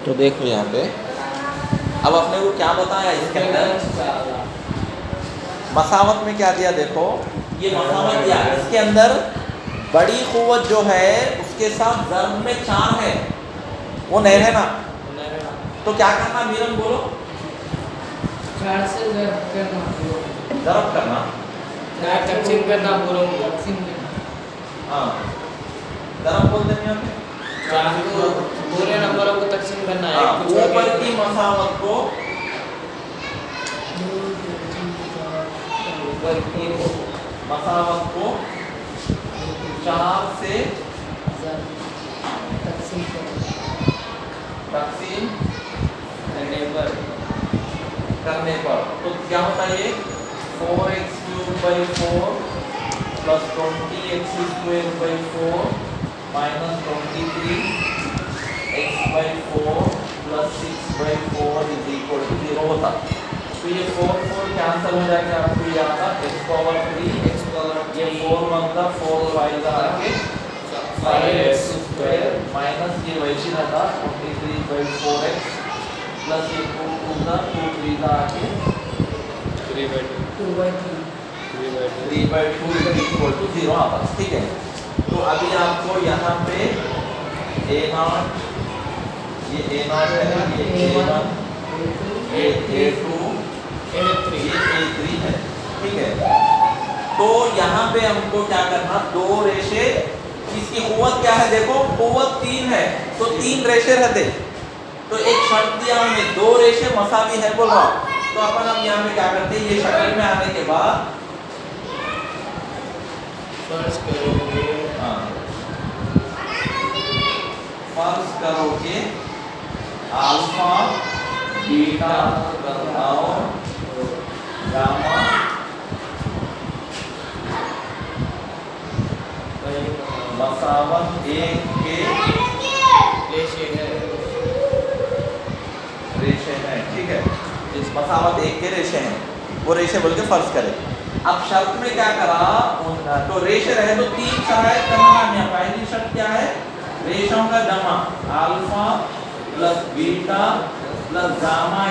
तो देखो यहाँ पे अब अपने को क्या बताया इसके अंदर मसावत में क्या दिया, देखो ये मसावत दिया, इसके अंदर बड़ी कुव्वत जो है उसके साथ ज़र्ब में 4 है, वो नहीं है ना, तो क्या करना मीरन बोलो? 4 से ज़र्ब करना, ज़र्ब करना, तकसीम करना, बोलो हाँ ज़र्ब बोलते हैं यहाँ पे, 4 को पूरे नंबरों को तकसीम करना है। ऊपर की मसावत को ऊपर की मसावत को 4 से तकसीम करने पर तो क्या होता है ये 4x³ 4 + 20x² 4 - 23x/4 + 6/4 = 0 होता। तो ये 4 कैंसिल हो जाएगा, आपको ये आता x⁴ ये 4 मतलब 4y का आके 5x² माइनस ये वैसे रहता 23/4x प्लस ये 2 का 2 3 का आके 3/2 = 0 आता। ठीक है, तो अभी आपको यहाँ पे a0 ये a0 है, ये a1 a2 ये a3 है। ठीक है, तो यहाँ पे हमको क्या करना, 2 रेशे, इसकी कुव्वत क्या है देखो, कुव्वत 3 है तो 3 रेशे रहते, तो एक शर्त दिया हमने 2 रेशे मसावी है बोल रहा हूँ। तो अपन हम यहाँ पे क्या करते हैं, ये शक्ल में आने के बाद फर्ज करोगे, फर्ज करोगे अल्फा बीटा और गामा मसावत 1 के रेशे हैं। ठीक है, जिस मसावत 1 के रेशे हैं वो रेशे बोल के फर्ज करें। अब शर्त में क्या करा, तो रेशे रहे तो 3 शराइत करना है। पहली शर्त क्या है, रेशों का जमा अल्फा + बीटा + गामा =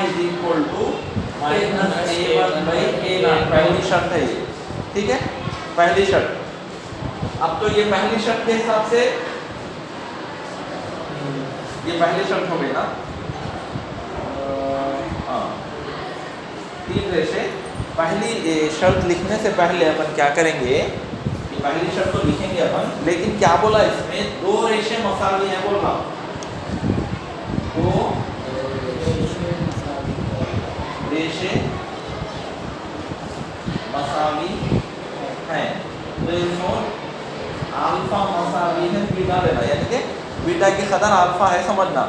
-a1/a0, पहली शर्त है ये। ठीक है, पहली शर्त। अब तो ये पहली शर्त के हिसाब से ये पहली शर्त हो गई ना, 3 रेशे। पहली शर्त लिखने से पहले अपन क्या करेंगे, ये पहली शर्त तो लिखेंगे अपन, लेकिन क्या बोला इसमें 2 रेशे मसावी है बोल रहा, तो रेशे मसावी है, तो इसमें अल्फा मसावी है बीटा लेना, यानी कि बीटा की कदर अल्फा है समझना,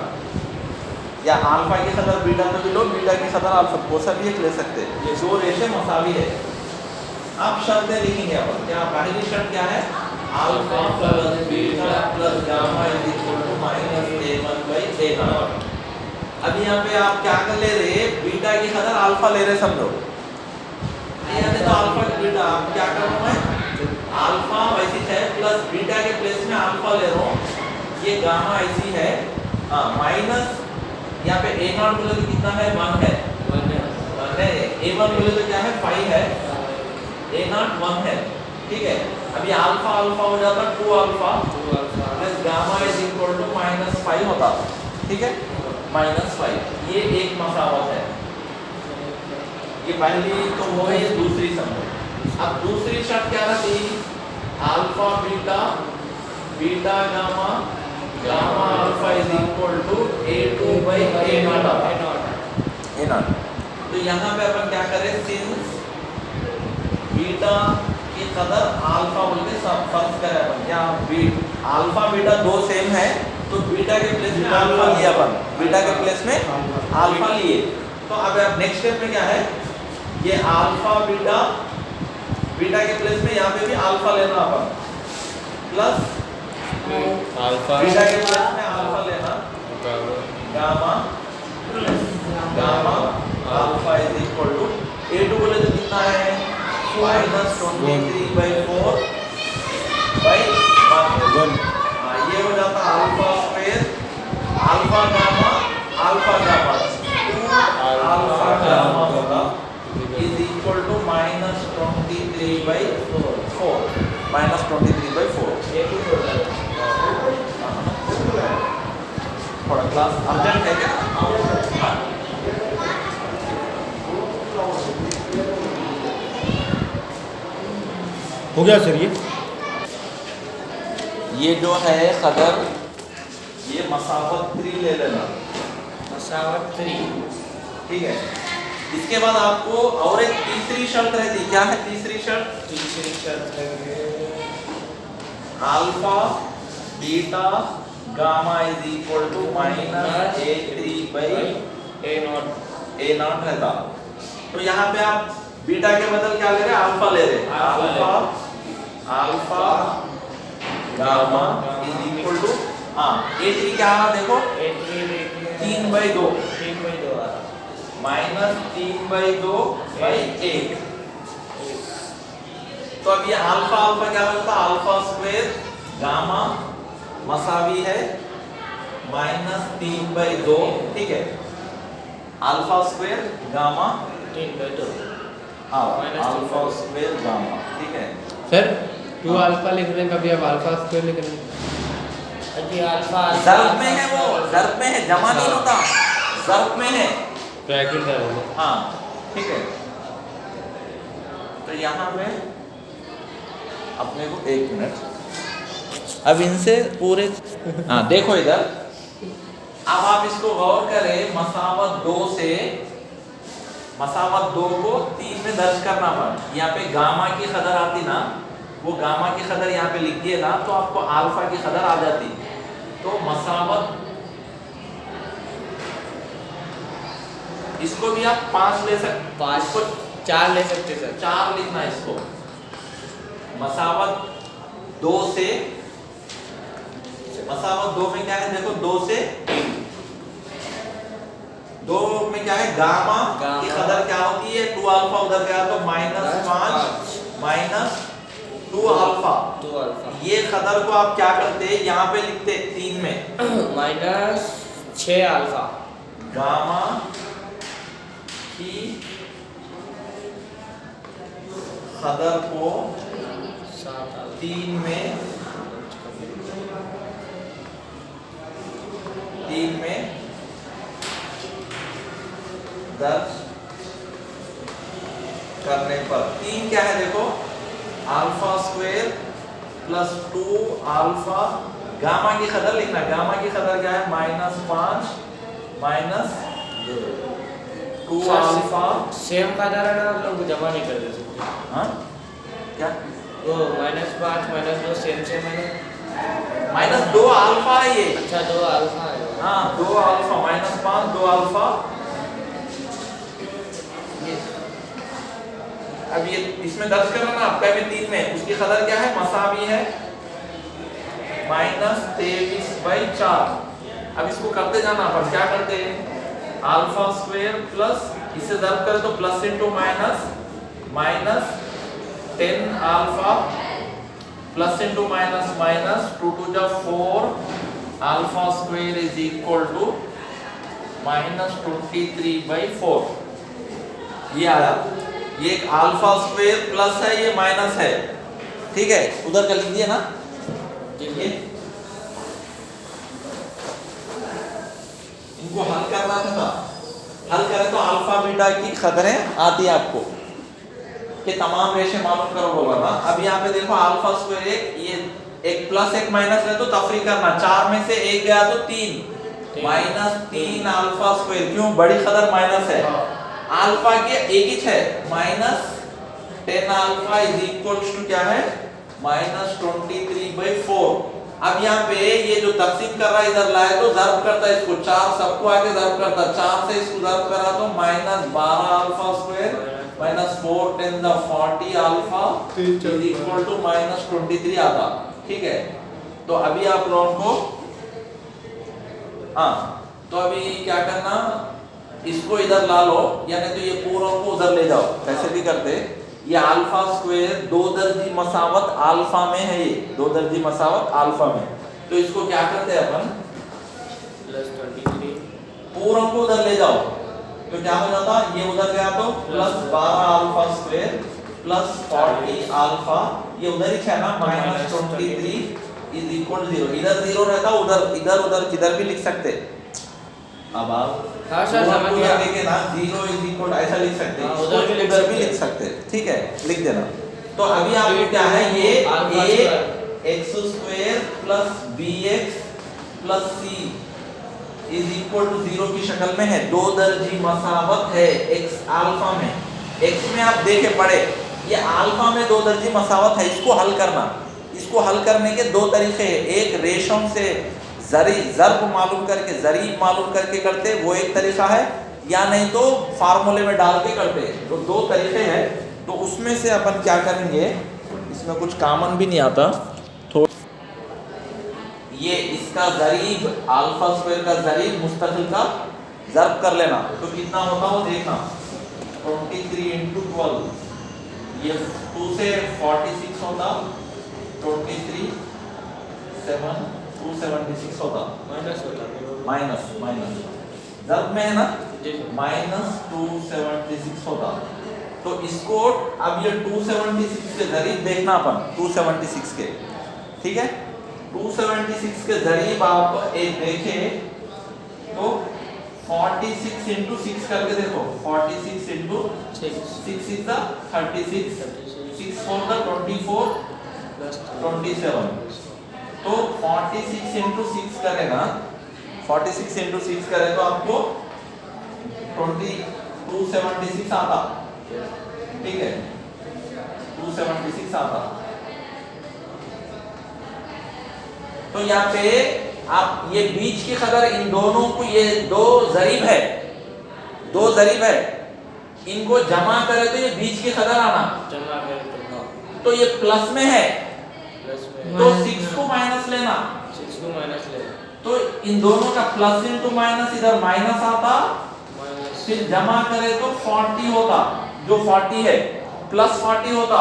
या अल्फा की कदर बीटा में भी लो, बीटा की कदर अल्फा को सब एक ले सकते हैं। ये 2 रेशे मसावी है। अब शर्तें लिखेंगे अपन, क्या पहली शर्त क्या है, अल्फा + बीटा + गामा = -a1/a0। अब यहाँ पे आप क्या कर ले रहे, बीटा की कदर अल्फा ले रहे समझो, यानी तो अल्फा की बीटा आप क्या कर रहा हूँ, अल्फा वैसी है प्लस बीटा के प्लेस में अल्फा ले रहा हूँ, ये गामा ऐसी है, माइनस यहाँ पे a0 बोले तो कितना है, 1 है, नहीं a1 बोले तो क्या है, 5 है, a0 1 है। ठीक है, अभी अल्फा अल्फा हो जाता 2 अल्फा प्लस गामा = -5 होता। ठीक है, -5, ये एक मसावत है। ये पहली तो वो है, ये दूसरी समझो। अब दूसरी शर्त क्या रहती, alpha beta beta gamma gamma alpha = a2/a0। तो यहाँ पे अपन क्या करें, सिंस बीटा की कदर अल्फा बोल के सब फर्ज करें अपन, क्या अल्फा बीटा 2 सेम है तो बीटा के प्लेस में अल्फा लिया अपन, बीटा के प्लेस में अल्फा लिए। तो अब नेक्स्ट स्टेप में क्या है, ये अल्फा बीटा बीटा के प्लेस में यहाँ पे भी अल्फा लेना अपन, प्लस अल्फा बीटा के प्लेस में अल्फा लेना, गामा गामा अल्फा = a2 बोले तो कितना है, -23/4/1। ये हो जाता alpha square alpha gamma alpha gamma alpha gamma होगा इज इक्वल टू -23/4 -23/4 ये भी होगा थोड़ा क्लास अर्जेंट है क्या? हाँ। हो गया सर ये जो है कदर ये मसावत 3 ले लेना मसावत 3 ठीक है। इसके बाद आपको और एक तीसरी शर्त रहती क्या है तीसरी शर्त? तीसरी शर्त है alpha beta gamma is equal to -a3/a0 रहता। तो यहाँ पे आप बीटा के बदल क्या ले रहे हैं अल्फा ले रहे हैं alpha gamma is equal to a3 क्या आ रहा देखो A3 देखिए 3/2 3/2 आ रहा -3/2/8। तो अब ये अल्फा अल्फा क्या होता है अल्फा स्क्वायर गामा मसावी है -3/2 ठीक है। अल्फा स्क्वायर गामा 3/2 हाँ अल्फा स्क्वायर गामा ठीक है सर 2 अल्फा लिख रहे हैं कभी आप अल्फा स्क्वायर लिख रहे हैं अभी अल्फा ज़र्ब में है वो ज़र्ब में है जमा नहीं होता ज़र्ब में है ब्रैकेट डाल हाँ ठीक है। तो यहाँ पे अपने को 1 मिनट अब इनसे पूरे हाँ देखो इधर अब आप इसको गौर करें मसावत 2 से मसावत 2 को 3 में दर्ज करना पड़ा यहाँ पे गामा की कदर आती ना वो गामा की कदर यहाँ पे लिख दिए ना तो आपको अल्फा की कदर आ जाती। तो मसावत इसको भी आप 5 ले सकते 5 को 4 ले सकते सर 4 लिखना इसको मसावत 2 से मसावत 2 में क्या है देखो 2 से 2 में क्या है गामा की कदर क्या होती है 2 अल्फा उधर गया तो -5 -2 अल्फा 2 अल्फा ये कदर को आप क्या करते हैं यहाँ पे लिखते 3 में -6 अल्फा गामा की कदर को 7 अल्फा 3 में दर्ज करने पर 3 क्या है देखो अल्फा स्क्वायर +2 अल्फा गामा की कदर लिखना गामा की कदर क्या है -5 -2 अल्फा सेम कदर है ना हम लोग जमा नहीं कर सकते हाँ क्या वो -5 -2 सेम है ना -2 अल्फा है ये अच्छा 2 अल्फा है हाँ 2 अल्फा -5 2 अल्फा अब ये इसमें दर्ज करना ना पहले 3 में उसकी कदर क्या है मसावी है -23/4। अब इसको करते जाना पर क्या करते हैं अल्फा स्क्वायर प्लस इससे दर्ज करें तो plus into minus -10 alpha plus into minus 2 to the 4 alpha square is equal to -23/4। ये आया ये एक अल्फा स्क्वायर प्लस है ये माइनस है ठीक है उधर का लिख दिए ना ये इनको हल करना था हल करें तो अल्फा बीटा की कदरें आती है आपको कि तमाम रेशे मालूम करो बोला ना। अब यहाँ पे देखो अल्फा स्क्वायर ये एक प्लस एक माइनस है तो तफरी करना 4 में से 1 गया तो 3 -3 अल्फा स्क्वायर क्यों बड़ी कदर माइनस है अल्फा के एक ही है -10 अल्फा इज इक्वल टू क्या है -23/4। अब यहाँ पे ये जो तकसीम कर रहा है इधर लाए तो ज़र्ब करता है इसको 4 सबको आगे ज़र्ब करता 4 से इसको ज़र्ब करा तो -12 alpha square -4 10 the 40 alpha is equal to -23 आता ठीक है। तो अभी आप लोगों को हाँ तो अभी क्या करना इसको इधर ला लो यानी तो ये पूरा को उधर ले जाओ कैसे भी करते ये अल्फा स्क्वायर 2 दर्जी मसावत अल्फा में है ये 2 दर्जी मसावत अल्फा में तो इसको क्या करते हैं अपन +23 पूरा को उधर ले जाओ तो क्या हो जाता, ये उधर गया तो plus 12 alpha square plus 40 alpha, ये उधर ही है ना, माइनस 23 इज इक्वल 0। इधर 0 रहता, उधर इधर उधर किधर भी लिख सकते। अब आप हाँ सर समझ गया। देखे ना 0 इज इक्वल ऐसा लिख सकते, हाँ, उधर भी लिख सकते, ठीक है, लिख देना। तो अभी आपको क्या है, ये a x square plus bx plus c is equal to 0 की शक्ल में है। दो दर्जी मसावत है x अल्फा में, x में आप देखे पढ़े, ये अल्फा में दो दर्जी मसावत है। इसको हल करना, इसको हल करने के दो तरीके हैं। एक रेशम से ज़र्ब मालूम करके, ज़रीब मालूम करके करते, वो एक तरीका है, या नहीं तो फार्मूले में डाल के करते। तो दो तरीके हैं। तो उसमें से अपन क्या करेंगे, इसमें कुछ कॉमन भी नहीं आता, ये इसका ज़रीब अल्फा स्क्वायर का ज़रीब मुस्तकिल का ज़र्ब कर लेना, तो कितना होता वो देखना। 23 इंटू 12, ये 2 से 46 होता, 23 7 276 होता, माइनस होता माइनस ज़र्ब में है ना, जी माइनस 276 होता। तो इसको अब ये 276 के ज़रीब देखना अपन, 276 के, ठीक है, 276 के ज़रीब आप एक देखें तो 46 इंटू 6 करके देखो, 46 इंटू 6 इज द 36, 6 4 द 24 27। तो 46 इंटू 6 करेगा, 46 इंटू 6 करें तो आपको 276 आता, ठीक है, 276 आता। तो यहाँ पे आप ये बीच की कदर, इन दोनों को, ये दो ज़रीब है, दो ज़रीब है, इनको जमा करें तो ये बीच की कदर आना, जमा करें तो ये प्लस में है, प्लस में तो 6 को माइनस लेना, 6 को माइनस ले, तो इन दोनों का प्लस इंटू माइनस, इधर माइनस आता, माइनस फिर जमा करें तो 40 होता, जो 40 है प्लस 40 होता,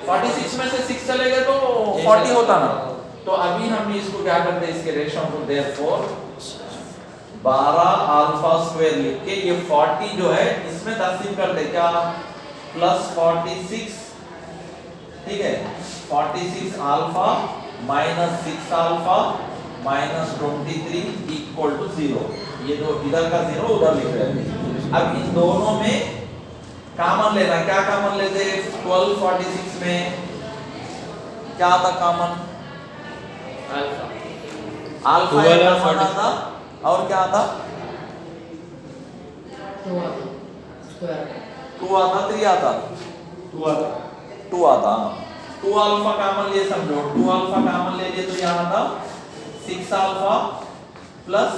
46 में से 6 चले गए तो 40 होता ना। तो अभी हम इसको क्या करते हैं, इसके रेशो को देयरफॉर 12 अल्फा स्क्वायर लिख के ये 40 जो है इसमें तकसीम करते क्या, प्लस 46, ठीक है, 46 alpha minus 6 alpha minus 23 equal to 0। ये जो इधर का 0 उधर लिख रहे हैं। अब इन दोनों में कॉमन लेना, क्या कॉमन लेते, 12 46 में क्या था कॉमन, अल्फा, अल्फा एक कॉमन आता, और क्या आता, 2 स्क्वायर 2 आता, 3 आता, 2 आता, 2 अल्फा कॉमन लिए समझो, 2 अल्फा कॉमन ले लिए तो यहाँ आता 6 अल्फा प्लस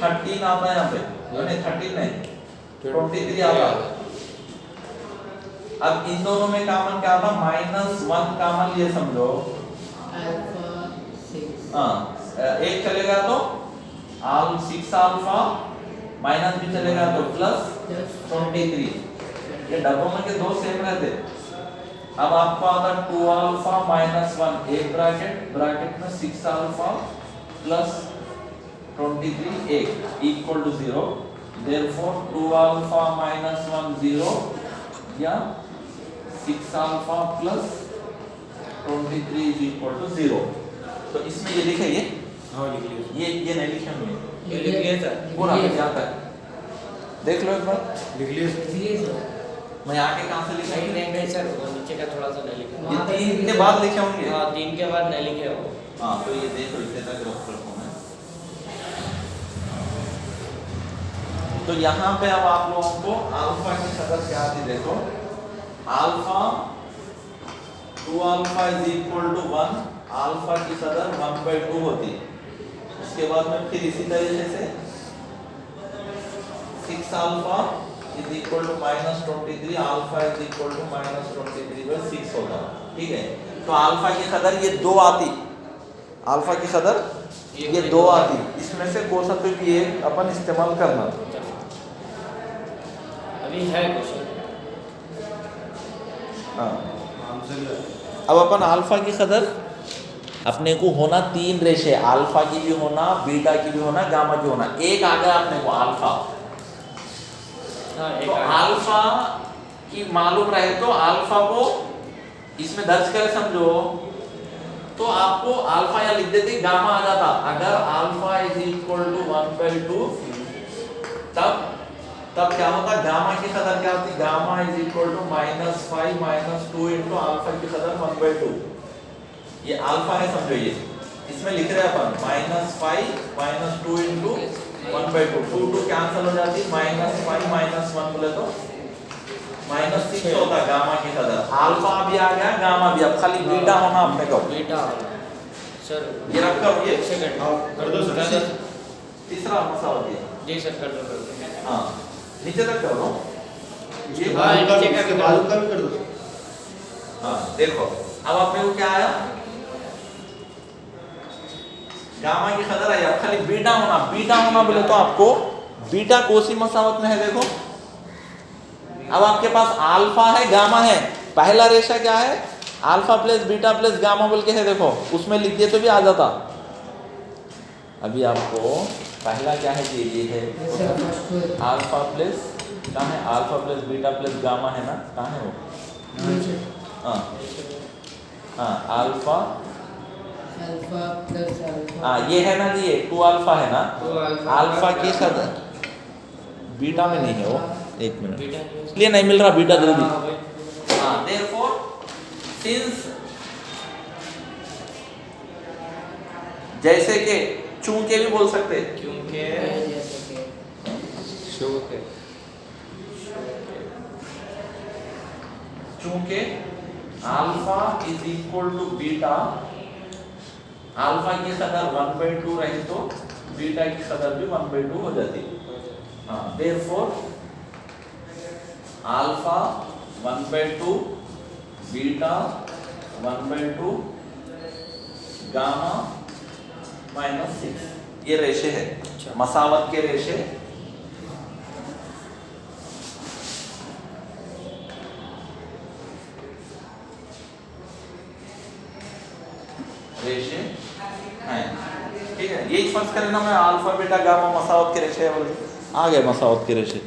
13 आता है यहाँ पे, नहीं 13 नहीं 23 आता। अब इन दोनों में कॉमन क्या था, -1 कॉमन लिए समझो, अल्फा 6 हाँ, एक चलेगा तो 6 अल्फा, माइनस भी चलेगा तो प्लस 23, ये डब्बों में के दो सेम रहते। अब आपको आता 2 अल्फा माइनस 1, एक ब्रैकेट में 6 अल्फा प्लस 23 एक equal to 0, therefore 2 alpha minus 1 0 या 6 alpha plus 23 is equal to 0। तो इसमें ये लिखे, हाँ लिख लिया, ये नहीं लिखे होंगे, ये लिख लिया था, पूरा यहाँ तक देख लो एक बार, लिख लिया इसलिए सर मैं आगे कहाँ से लिखा, नहीं नहीं नहीं सर, वो नीचे का थोड़ा सा नहीं लिखा, ये 3 के बाद लिखे होंगे, हाँ 3 के बाद नहीं लिखे हो। हाँ तो ये देखो इतने तक रखो मैं। तो यहाँ पे अब आप लोगों को अल्फा की शक्ल क्या आती देखो, alpha 2 alpha is equal to 1, alpha की सदर 1/2 होती। उसके बाद में फिर इसी तरीके से 6 alpha is equal to -23, alpha is equal to -23/6 होता, ठीक है। तो अल्फा की सदर ये 2 आती, अल्फा की सदर ये 2 आती, इसमें से कौन सा तो भी एक अपन इस्तेमाल करना। अभी है क्वेश्चन, हाँ आंसर अब अपन अल्फा की कदर अपने को होना 3 रेशे, अल्फा की भी होना, बीटा की भी होना, गामा की होना। एक आ गया अपने को अल्फा, हाँ एक तो अल्फा की मालूम रहे तो अल्फा को इसमें दर्ज कर समझो, तो आपको अल्फा या लिख देते गामा आ जाता। अगर अल्फा इज इक्वल टू 1/2 तब क्या होता, गामा की कदर क्या होती, gamma is equal to -5 - 2 into alpha की कदर 1/2। ये अल्फा है समझो, ये इसमें लिख रहे हैं अपन -5 - 2 इंटू 1/2, 2 कैंसिल हो जाती, -5 - 1 बोले तो -6 होता गामा की कदर। अल्फा भी आ गया, गामा भी, अब खाली बीटा होना अपने को। बीटा सर ये रख करो, ये सेकंड कर दो सर। तीसरा मसला ये। जी सर कर दो। हाँ नीचे तक कर दो ये। हाँ, नीचे का भी बालू का भी कर दो। हाँ देखो अब अपने को क्या आया, गामा की कदर आई। अब खाली बीटा होना बोले तो आपको बीटा कोसी मसावत में है। देखो अब आपके पास अल्फा है, गामा है, पहला रेशा क्या है, alpha plus beta plus gamma बोल के है। देखो उसमें लिख दिए तो भी आ जाता। अभी आपको पहला क्या है कि ये है अल्फा प्लस, कहाँ है alpha plus beta plus gamma है ना, कहाँ है वो, हाँ हाँ अल्फा, अल्फा प्लस अल्फा, हाँ ये है ना जी, ये 2 अल्फा है ना, अल्फा की कदर बीटा में नहीं है वो, एक मिनट इसलिए नहीं मिल रहा बीटा जल्दी। हाँ therefore since जैसे कि चूंकि भी बोल सकते हैं, क्योंकि जैसे कि चूंकि alpha is equal to beta, alpha की कदर 1/2 रही तो बीटा की कदर भी 1/2 हो जाती। हाँ therefore अल्फा 1/2, बीटा 1/2, गामा -6, ये रेशे है, मसावत के रेशे। रेशे हैं, ठीक है। यही फर्ज करें ना मैं, अल्फा बीटा गामा मसावत के रेशे है बोले, आ गए मसावत के रेशे।